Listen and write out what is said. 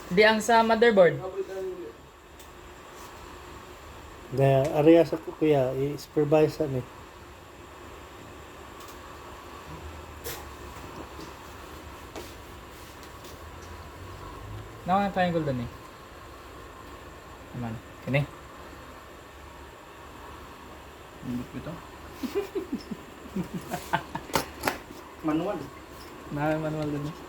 Hindi ang sa motherboard. Dahil area sa kuya, i-supervise ni. Naman ang triangle doon eh. Naman. Kini. Hindi ko ito. Manual. Naman manual doon eh.